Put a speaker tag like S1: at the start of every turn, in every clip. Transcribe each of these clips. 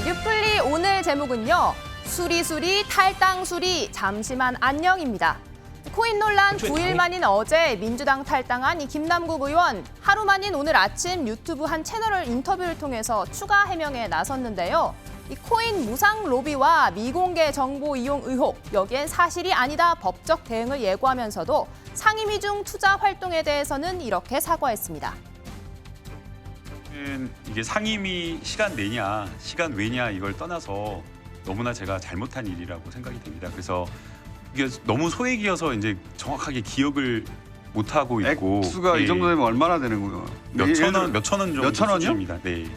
S1: 뉴플리 오늘 제목은요. 수리수리 탈당수리 잠시만 안녕입니다. 코인 논란 9일 만인 어제 민주당 탈당한 이 김남국 의원 하루 만인 오늘 아침 유튜브 한 채널을 인터뷰를 통해서 추가 해명에 나섰는데요. 이 코인 무상 로비와 미공개 정보 이용 의혹, 여기엔 사실이 아니다 법적 대응을 예고하면서도 상임위 중 투자 활동에 대해서는 이렇게 사과했습니다.
S2: 이게 상임위 시간 내냐, 시간 외냐 이걸 떠나서 너무나 제가 잘못한 일이라고 생각이 됩니다. 그래서 이게 너무 소액이어서 이제 정확하게 기억을 못 하고 있고
S3: 액수가 이 정도 되면 얼마나 되는 거예요?
S2: 몇천 원 정도
S3: 몇천 원이요?
S2: 수준입니다. 네.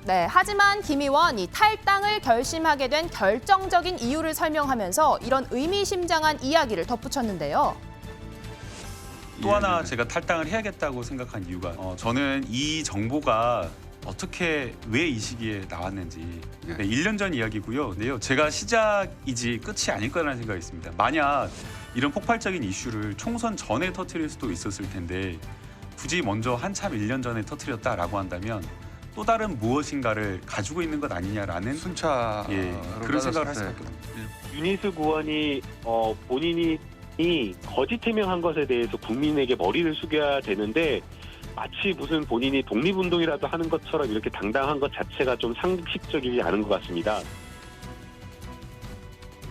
S1: 네, 하지만 김 의원 이 탈당을 결심하게 된 결정적인 이유를 설명하면서 이런 의미심장한 이야기를 덧붙였는데요.
S2: 또 하나 제가 탈당을 해야겠다고 생각한 이유가 저는 이 정보가 어떻게 왜 이 시기에 나왔는지 네, 1년 전 이야기고요. 네요. 제가 시작이지 끝이 아닐 거라는 생각이 있습니다. 만약 이런 폭발적인 이슈를 총선 전에 터뜨릴 수도 있었을 텐데 굳이 먼저 한참 1년 전에 터뜨렸다라고 한다면 또 다른 무엇인가를 가지고 있는 것 아니냐라는
S3: 순차
S2: 그런 생각을 할 수밖에 없습니다.
S4: 윤희숙 의원이 본인이 거짓 해명한 것에 대해서 국민에게 머리를 숙여야 되는데 마치 무슨 본인이 독립운동이라도 하는 것처럼 이렇게 당당한 것 자체가 좀 상식적이지 않은 것 같습니다.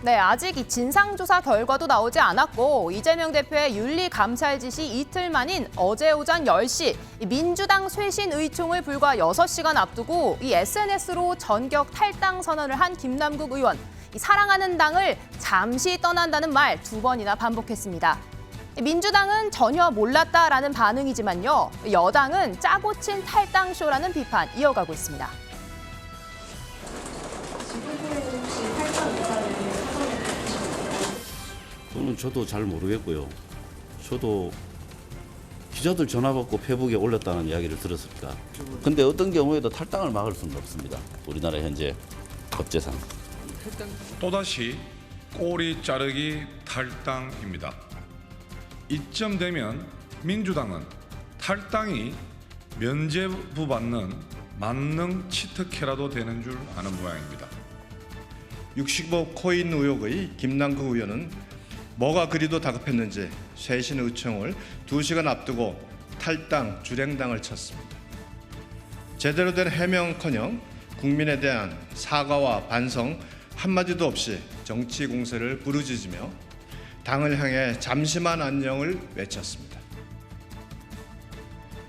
S1: 네, 아직 이 진상조사 결과도 나오지 않았고 이재명 대표의 윤리감찰 지시 이틀 만인 어제 오전 10시 민주당 쇄신 의총을 불과 6시간 앞두고 이 SNS로 전격 탈당 선언을 한 김남국 의원. 이 사랑하는 당을 잠시 떠난다는 말 2번이나 반복했습니다. 민주당은 전혀 몰랐다라는 반응이지만요. 여당은 짜고 친 탈당쇼라는 비판 이어가고 있습니다.
S5: 그거는 저도 잘 모르겠고요. 저도 기자들 전화 받고 페북에 올렸다는 이야기를 들었으니까. 근데 어떤 경우에도 탈당을 막을 수는 없습니다. 우리나라 현재 법제상.
S6: 또다시 꼬리 자르기 탈당입니다. 이쯤 되면 민주당은 탈당이 면죄부 받는 만능 치트키라도 되는 줄 아는 모양입니다.
S7: 65 코인 의혹의 김남국 의원은 뭐가 그리도 다급했는지 쇄신 의총을 2시간 앞두고 탈당 주랭당을 쳤습니다. 제대로 된 해명커녕 국민에 대한 사과와 반성 한마디도 없이 정치 공세를 부르짖으며 당을 향해 잠시만 안녕을 외쳤습니다.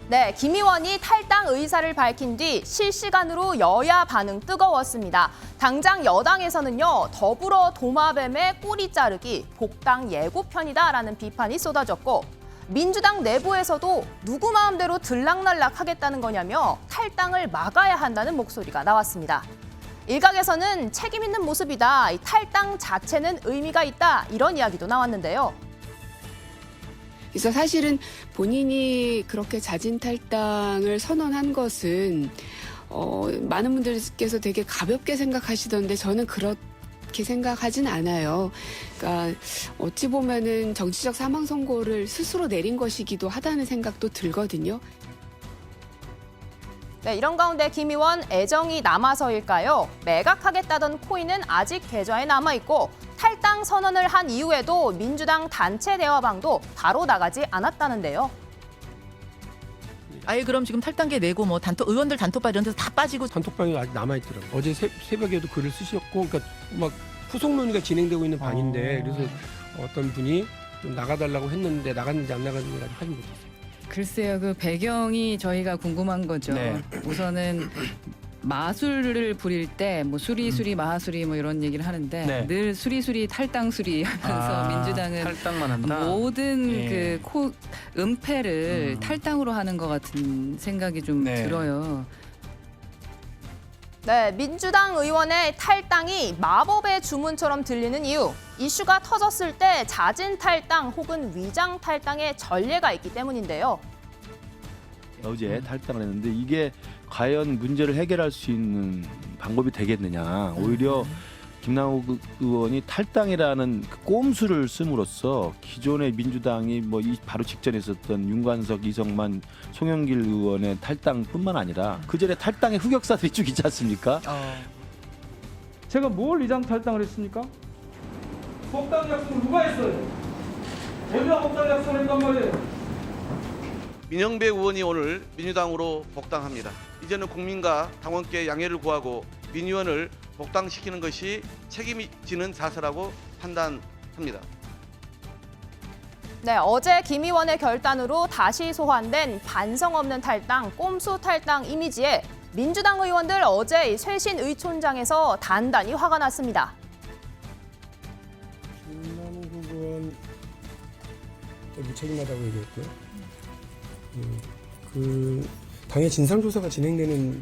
S1: 네, 김 의원이 탈당 의사를 밝힌 뒤 실시간으로 여야 반응 뜨거웠습니다. 당장 여당에서는요, 더불어 도마뱀의 꼬리 자르기, 복당 예고편이다라는 비판이 쏟아졌고 민주당 내부에서도 누구 마음대로 들락날락 하겠다는 거냐며 탈당을 막아야 한다는 목소리가 나왔습니다. 일각에서는 책임 있는 모습이다, 이 탈당 자체는 의미가 있다 이런 이야기도 나왔는데요.
S8: 그래서 사실은 본인이 그렇게 자진 탈당을 선언한 것은 많은 분들께서 되게 가볍게 생각하시던데 저는 그렇게 생각하진 않아요. 그러니까 어찌 보면은 정치적 사망 선고를 스스로 내린 것이기도 하다는 생각도 들거든요.
S1: 네, 이런 가운데 김 의원 애정이 남아서일까요? 매각하겠다던 코인은 아직 계좌에 남아있고 탈당 선언을 한 이후에도 민주당 단체 대화방도 바로 나가지 않았다는데요.
S9: 아예 그럼 지금 탈당계 내고 뭐 의원들 단톡방 이런 데서 다 빠지고
S10: 단톡방이 아직 남아있더라고요. 어제 새벽에도 글을 쓰셨고 그러니까 막 후속 논의가 진행되고 있는 방인데 그래서 어떤 분이 좀 나가달라고 했는데 나갔는지 안 나갔는지 아직 확인 못했어요.
S11: 글쎄요, 그 배경이 저희가 궁금한 거죠.
S10: 네.
S11: 우선은 마술을 부릴 때 뭐 수리수리 마하수리 뭐 이런 얘기를 하는데
S10: 네.
S11: 늘 수리수리 탈당수리 하면서 민주당은
S10: 탈당만 한다.
S11: 모든 은폐를 탈당으로 하는 것 같은 생각이 좀 들어요.
S1: 네, 민주당 의원의 탈당이 마법의 주문처럼 들리는 이유. 이슈가 터졌을 때 자진 탈당 혹은 위장 탈당의 전례가 있기 때문인데요.
S12: 어제 탈당을 했는데 이게 과연 문제를 해결할 수 있는 방법이 되겠느냐. 오히려 김남국 의원이 탈당이라는 그 꼼수를 씀으로써 기존의 민주당이 뭐 이 바로 직전에 있었던 윤관석, 이성만, 송영길 의원의 탈당뿐만 아니라 그 전에 탈당의 흑역사들이 쭉 있지 않습니까?
S13: 제가 뭘 이장 탈당을 했습니까? 복당 약속을 누가 했어요? 어디가 복당 약속을 했단 말이에요?
S14: 민영배 의원이 오늘 민주당으로 복당합니다. 이제는 국민과 당원께 양해를 구하고 민 의원을 복당시키는 것이 책임지는 사서라고 판단합니다.
S1: 네, 어제 김 의원의 결단으로 다시 소환된 반성 없는 탈당, 꼼수 탈당 이미지에 민주당 의원들 어제 쇄신 의촌장에서 단단히 화가 났습니다.
S10: 김남국 의원 무책임하다고 얘기했고요. 그 당의 진상조사가 진행되는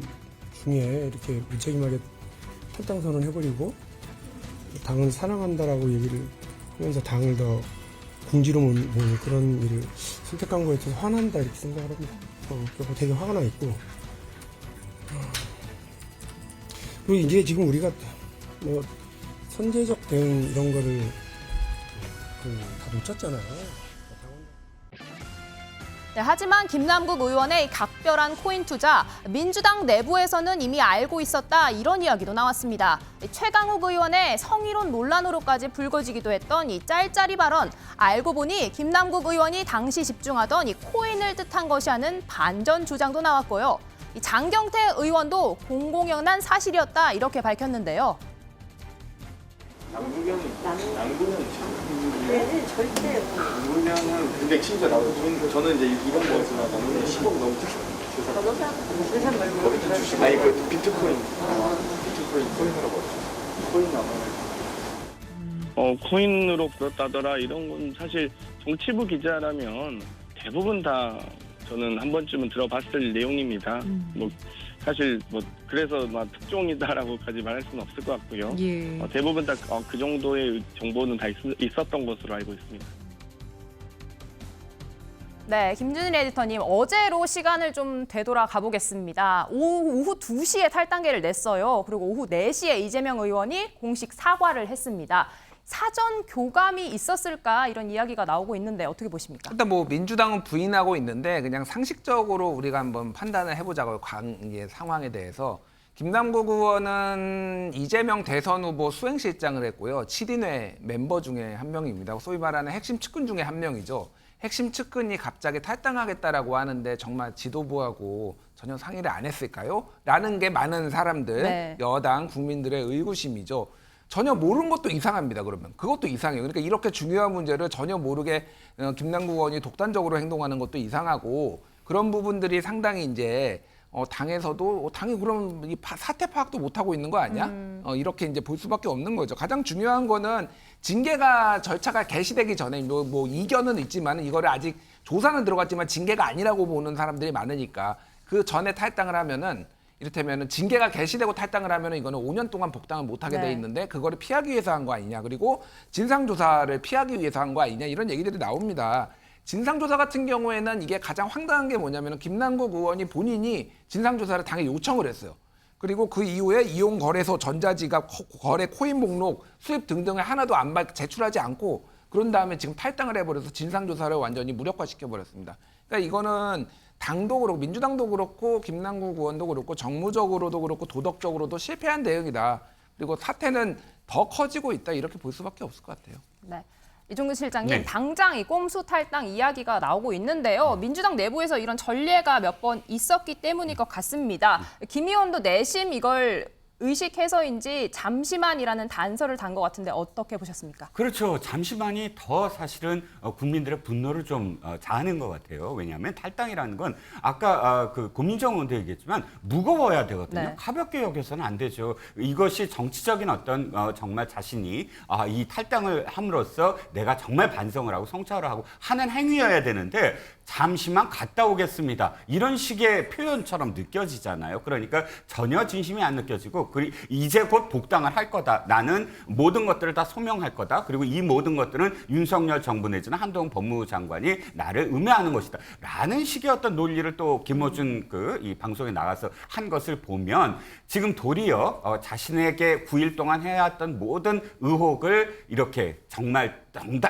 S10: 중에 이렇게 무책임하게 탈당 선언해버리고 당을 사랑한다라고 얘기를 하면서 당을 더 궁지로 모는 그런 일을 선택한 거에 대해서 화난다 이렇게 생각을 합니다. 그래서 되게 화가 나 있고 그리고 이제 지금 우리가 뭐 선제적 대응 이런 거를 다 놓쳤잖아요.
S1: 네, 하지만 김남국 의원의 각별한 코인 투자, 민주당 내부에서는 이미 알고 있었다 이런 이야기도 나왔습니다. 최강욱 의원의 성희롱 논란으로까지 불거지기도 했던 이 짤짤이 발언, 알고 보니 김남국 의원이 당시 집중하던 이 코인을 뜻한 것이 아닌 반전 주장도 나왔고요. 이 장경태 의원도 공공연한 사실이었다 이렇게 밝혔는데요.
S15: 네, 절대. 남궁영은 굉장히 친절하고 저는 이제 이번 거에서 남궁영 10억 너무 세상 말고 아니 그 비트코인 코인으로 벌었죠. 코인 나와요.
S4: 코인으로 벌었다더라 이런 건 사실 정치부 기자라면 대부분 다 저는 한 번쯤은 들어봤을 내용입니다. 뭐 사실 뭐 그래서 막 특종이다라고까지 말할 수는 없을 것 같고요.
S11: 예.
S4: 대부분 다 그 정도의 정보는 다 있었던 것으로 알고 있습니다.
S1: 네, 김준일 에디터님, 어제로 시간을 좀 되돌아 가보겠습니다. 오후 2시에 탈당계를 냈어요. 그리고 오후 4시에 이재명 의원이 공식 사과를 했습니다. 사전 교감이 있었을까 이런 이야기가 나오고 있는데 어떻게 보십니까?
S16: 일단 뭐 민주당은 부인하고 있는데 그냥 상식적으로 우리가 한번 판단을 해보자고요. 관계 상황에 대해서. 김남국 의원은 이재명 대선 후보 수행실장을 했고요. 7인회 멤버 중에 한 명입니다. 소위 말하는 핵심 측근 중에 한 명이죠. 핵심 측근이 갑자기 탈당하겠다라고 하는데 정말 지도부하고 전혀 상의를 안 했을까요? 라는 게 많은 사람들,
S1: 네.
S16: 여당 국민들의 의구심이죠. 전혀 모르는 것도 이상합니다. 그러면 그것도 이상해요. 그러니까 이렇게 중요한 문제를 전혀 모르게 김남국 의원이 독단적으로 행동하는 것도 이상하고 그런 부분들이 상당히 이제 당에서도 당이 그럼 이 사태 파악도 못 하고 있는 거 아니야? 이렇게 이제 볼 수밖에 없는 거죠. 가장 중요한 거는 징계가 절차가 개시되기 전에 뭐 이견은 있지만 이거를 아직 조사는 들어갔지만 징계가 아니라고 보는 사람들이 많으니까 그 전에 탈당을 하면은 이를테면 징계가 개시되고 탈당을 하면 이거는 5년 동안 복당을 못하게 돼 있는데 그거를 피하기 위해서 한 거 아니냐. 그리고 진상조사를 피하기 위해서 한 거 아니냐. 이런 얘기들이 나옵니다. 진상조사 같은 경우에는 이게 가장 황당한 게 뭐냐면 김남국 의원이 본인이 진상조사를 당에 요청을 했어요. 그리고 그 이후에 이용거래소, 전자지갑, 거래 코인 목록, 수입 등등을 하나도 안 제출하지 않고 그런 다음에 지금 탈당을 해버려서 진상조사를 완전히 무력화시켜버렸습니다. 그러니까 이거는 당도 그렇고 민주당도 그렇고 김남국 의원도 그렇고 정무적으로도 그렇고 도덕적으로도 실패한 대응이다. 그리고 사태는 더 커지고 있다. 이렇게 볼 수밖에 없을 것 같아요.
S1: 네. 이종근 실장님,
S2: 네.
S1: 당장 이 꼼수 탈당 이야기가 나오고 있는데요. 민주당 내부에서 이런 전례가 몇 번 있었기 때문일 것 같습니다. 김 의원도 내심 이걸 의식해서인지 잠시만이라는 단서를 단 것 같은데 어떻게 보셨습니까?
S17: 그렇죠. 잠시만이 더 사실은 국민들의 분노를 좀 자아낸 것 같아요. 왜냐하면 탈당이라는 건 아까 그 고민정 의원도 얘기했지만 무거워야 되거든요.
S1: 네.
S17: 가볍게 여겨서는 안 되죠. 이것이 정치적인 어떤 정말 자신이 이 탈당을 함으로써 내가 정말 반성을 하고 성찰을 하고 하는 행위여야 되는데 잠시만 갔다 오겠습니다. 이런 식의 표현처럼 느껴지잖아요. 그러니까 전혀 진심이 안 느껴지고 이제 곧 복당을 할 거다. 나는 모든 것들을 다 소명할 거다. 그리고 이 모든 것들은 윤석열 정부 내지는 한동훈 법무부 장관이 나를 음해하는 것이다. 라는 식의 어떤 논리를 또 김어준 이 방송에 나가서 한 것을 보면 지금 도리어 자신에게 9일 동안 해왔던 모든 의혹을 이렇게 정말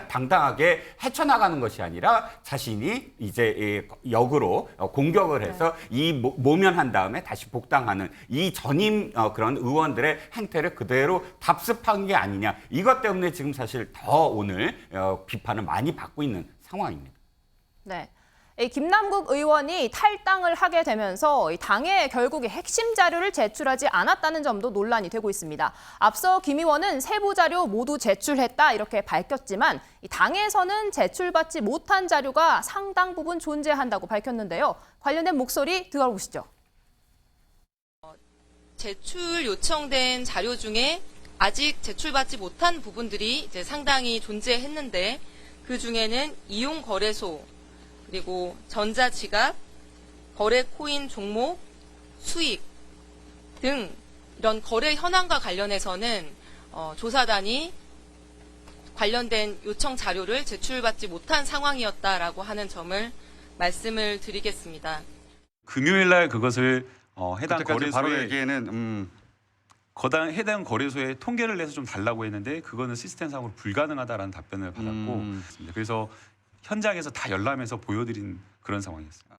S17: 당당하게 헤쳐나가는 것이 아니라 자신이 이제 역으로 공격을 해서 이 모면한 다음에 다시 복당하는 이 전임 그런 의원들의 행태를 그대로 답습한 게 아니냐. 이것 때문에 지금 사실 더 오늘 비판을 많이 받고 있는 상황입니다.
S1: 네. 이 김남국 의원이 탈당을 하게 되면서 당에 결국에 핵심 자료를 제출하지 않았다는 점도 논란이 되고 있습니다. 앞서 김 의원은 세부 자료 모두 제출했다 이렇게 밝혔지만 이 당에서는 제출받지 못한 자료가 상당 부분 존재한다고 밝혔는데요. 관련된 목소리 들어보시죠.
S18: 제출 요청된 자료 중에 아직 제출받지 못한 부분들이 이제 상당히 존재했는데 그 중에는 이용 거래소 그리고 전자지갑, 거래 코인 종목, 수익 등 이런 거래 현황과 관련해서는 조사단이 관련된 요청 자료를 제출받지 못한 상황이었다라고 하는 점을 말씀을 드리겠습니다.
S2: 금요일 날 그것을 해당
S3: 그때까지 바로
S2: 거래소에
S3: 얘기에는
S2: 해당 거래소에 통계를 내서 좀 달라고 했는데 그거는 시스템상으로 불가능하다라는 답변을 받았고 그래서 현장에서 다 열람해서 보여드린 그런 상황이었습니다.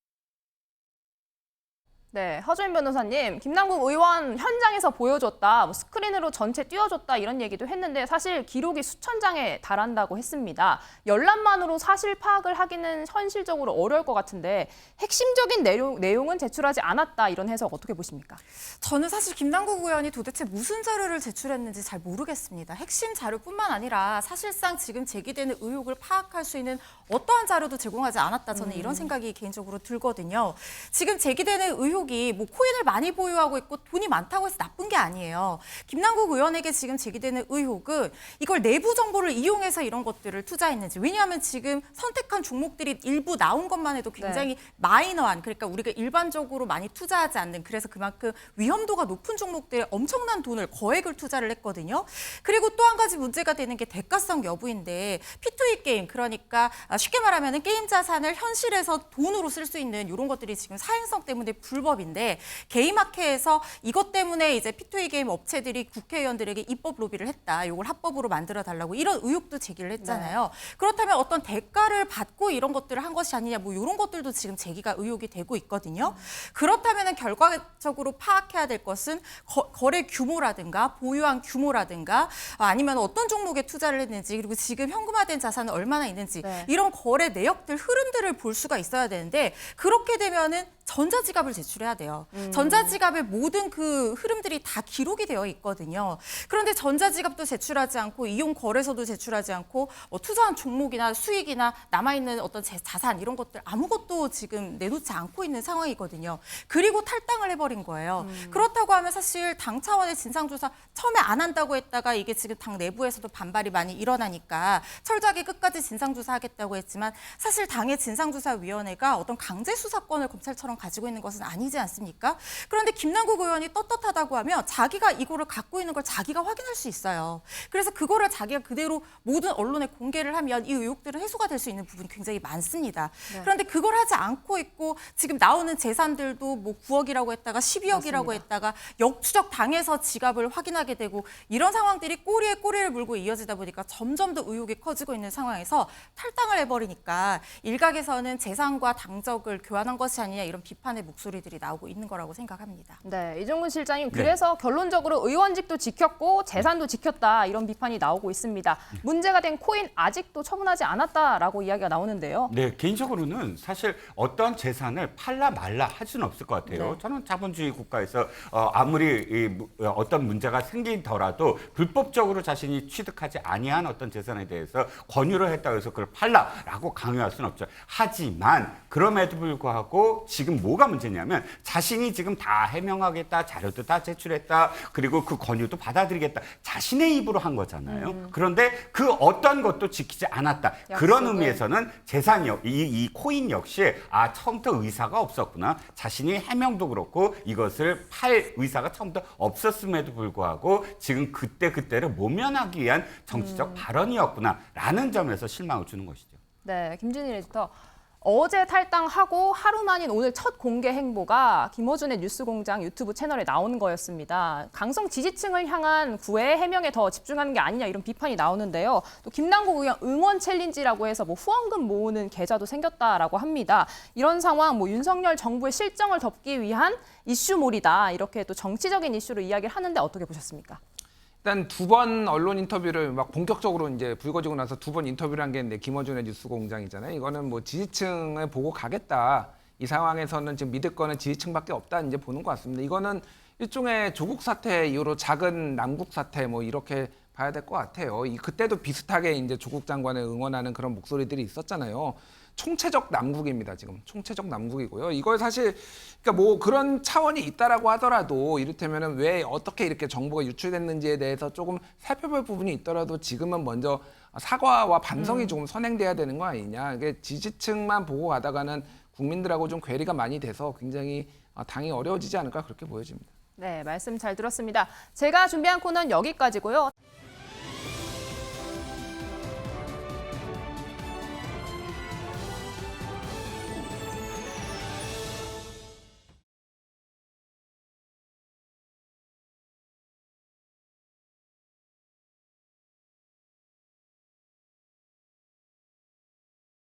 S1: 네, 허주인 변호사님, 김남국 의원 현장에서 보여줬다, 스크린으로 전체 띄워줬다 이런 얘기도 했는데 사실 기록이 수천 장에 달한다고 했습니다. 열람만으로 사실 파악을 하기는 현실적으로 어려울 것 같은데 핵심적인 내용은 제출하지 않았다 이런 해석 어떻게 보십니까?
S19: 저는 사실 김남국 의원이 도대체 무슨 자료를 제출했는지 잘 모르겠습니다. 핵심 자료뿐만 아니라 사실상 지금 제기되는 의혹을 파악할 수 있는 어떠한 자료도 제공하지 않았다. 저는 이런 생각이 개인적으로 들거든요. 지금 제기되는 의혹이 뭐 코인을 많이 보유하고 있고 돈이 많다고 해서 나쁜 게 아니에요. 김남국 의원에게 지금 제기되는 의혹은 이걸 내부 정보를 이용해서 이런 것들을 투자했는지. 왜냐하면 지금 선택한 종목들이 일부 나온 것만 해도 굉장히 마이너한, 그러니까 우리가 일반적으로 많이 투자하지 않는, 그래서 그만큼 위험도가 높은 종목들에 엄청난 돈을 거액을 투자를 했거든요. 그리고 또 한 가지 문제가 되는 게 대가성 여부인데 P2E 게임, 그러니까 쉽게 말하면 게임 자산을 현실에서 돈으로 쓸 수 있는 이런 것들이 지금 사행성 때문에 불법인데 게임학회에서 이것 때문에 이제 P2E 게임 업체들이 국회의원들에게 입법 로비를 했다. 이걸 합법으로 만들어 달라고 이런 의혹도 제기를 했잖아요. 그렇다면 어떤 대가를 받고 이런 것들을 한 것이 아니냐, 뭐 이런 것들도 지금 제기가 의혹이 되고 있거든요. 그렇다면 결과적으로 파악해야 될 것은 거래 규모라든가 보유한 규모라든가 아니면 어떤 종목에 투자를 했는지, 그리고 지금 현금화된 자산은 얼마나 있는지 이런 거래 내역들, 흐름들을 볼 수가 있어야 되는데 그렇게 되면은 전자지갑을 제출해야 돼요. 전자지갑의 모든 그 흐름들이 다 기록이 되어 있거든요. 그런데 전자지갑도 제출하지 않고 이용 거래소도 제출하지 않고 투자한 종목이나 수익이나 남아있는 어떤 자산 이런 것들 아무것도 지금 내놓지 않고 있는 상황이거든요. 그리고 탈당을 해버린 거예요. 그렇다고 하면 사실 당 차원의 진상조사 처음에 안 한다고 했다가 이게 지금 당 내부에서도 반발이 많이 일어나니까 철저하게 끝까지 진상조사하겠다고 했지만 사실 당의 진상조사위원회가 어떤 강제수사권을 검찰처럼 가지고 있는 것은 아니지 않습니까? 그런데 김남국 의원이 떳떳하다고 하면 자기가 이거를 갖고 있는 걸 자기가 확인할 수 있어요. 그래서 그거를 자기가 그대로 모든 언론에 공개를 하면 이 의혹들은 해소가 될 수 있는 부분이 굉장히 많습니다. 그런데 그걸 하지 않고 있고 지금 나오는 재산들도 뭐 9억이라고 했다가 12억이라고 했다가 역추적 당해서 지갑을 확인하게 되고 이런 상황들이 꼬리에 꼬리를 물고 이어지다 보니까 점점 더 의혹이 커지고 있는 상황에서 탈당을 해버리니까 일각에서는 재산과 당적을 교환한 것이 아니냐 이런 비판의 목소리들이 나오고 있는 거라고 생각합니다.
S1: 네, 이종근 실장님, 그래서 결론적으로 의원직도 지켰고 재산도 지켰다 이런 비판이 나오고 있습니다. 문제가 된 코인 아직도 처분하지 않았다라고 이야기가 나오는데요.
S17: 네, 개인적으로는 사실 어떤 재산을 팔라 말라 할 수는 없을 것 같아요. 저는 자본주의 국가에서 아무리 어떤 문제가 생기더라도 불법적으로 자신이 취득하지 아니한 어떤 재산에 대해서 권유를 했다고 해서 그걸 팔라라고 강요할 수는 없죠. 하지만 그럼에도 불구하고 지금 지금 뭐가 문제냐면 자신이 지금 다 해명하겠다, 자료도 다 제출했다, 그리고 그 권유도 받아들이겠다. 자신의 입으로 한 거잖아요. 그런데 그 어떤 것도 지키지 않았다. 그런 의미에서는 재산이 이 코인 역시 처음부터 의사가 없었구나. 자신이 해명도 그렇고 이것을 팔 의사가 처음부터 없었음에도 불구하고 지금 그때를 모면하기 위한 정치적 발언이었구나라는 점에서 실망을 주는 것이죠.
S1: 네, 김준일 에디터. 어제 탈당하고 하루 만인 오늘 첫 공개 행보가 김어준의 뉴스공장 유튜브 채널에 나오는 거였습니다. 강성 지지층을 향한 구애 해명에 더 집중하는 게 아니냐 이런 비판이 나오는데요. 또 김남국 의원 응원 챌린지라고 해서 뭐 후원금 모으는 계좌도 생겼다라고 합니다. 이런 상황 윤석열 정부의 실정을 덮기 위한 이슈몰이다. 이렇게 또 정치적인 이슈로 이야기를 하는데 어떻게 보셨습니까?
S16: 일단 2번 언론 인터뷰를 막 본격적으로 이제 불거지고 나서 2번 인터뷰를 한 게 있는데 김어준의 뉴스공장이잖아요. 이거는 뭐 지지층을 보고 가겠다. 이 상황에서는 지금 믿을 거는 지지층밖에 없다 이제 보는 것 같습니다. 이거는 일종의 조국 사태 이후로 작은 남국 사태 뭐 이렇게 봐야 될 것 같아요. 그때도 비슷하게 이제 조국 장관을 응원하는 그런 목소리들이 있었잖아요. 총체적 남국입니다. 지금 총체적 남국이고요. 이걸 사실 그러니까 뭐 그런 차원이 있다라고 하더라도 이를테면은 왜 어떻게 이렇게 정보가 유출됐는지에 대해서 조금 살펴볼 부분이 있더라도 지금은 먼저 사과와 반성이 조금 선행돼야 되는 거 아니냐. 이게 지지층만 보고 가다가는 국민들하고 좀 괴리가 많이 돼서 굉장히 당이 어려워지지 않을까 그렇게 보여집니다.
S1: 네, 말씀 잘 들었습니다. 제가 준비한 코너는 여기까지고요.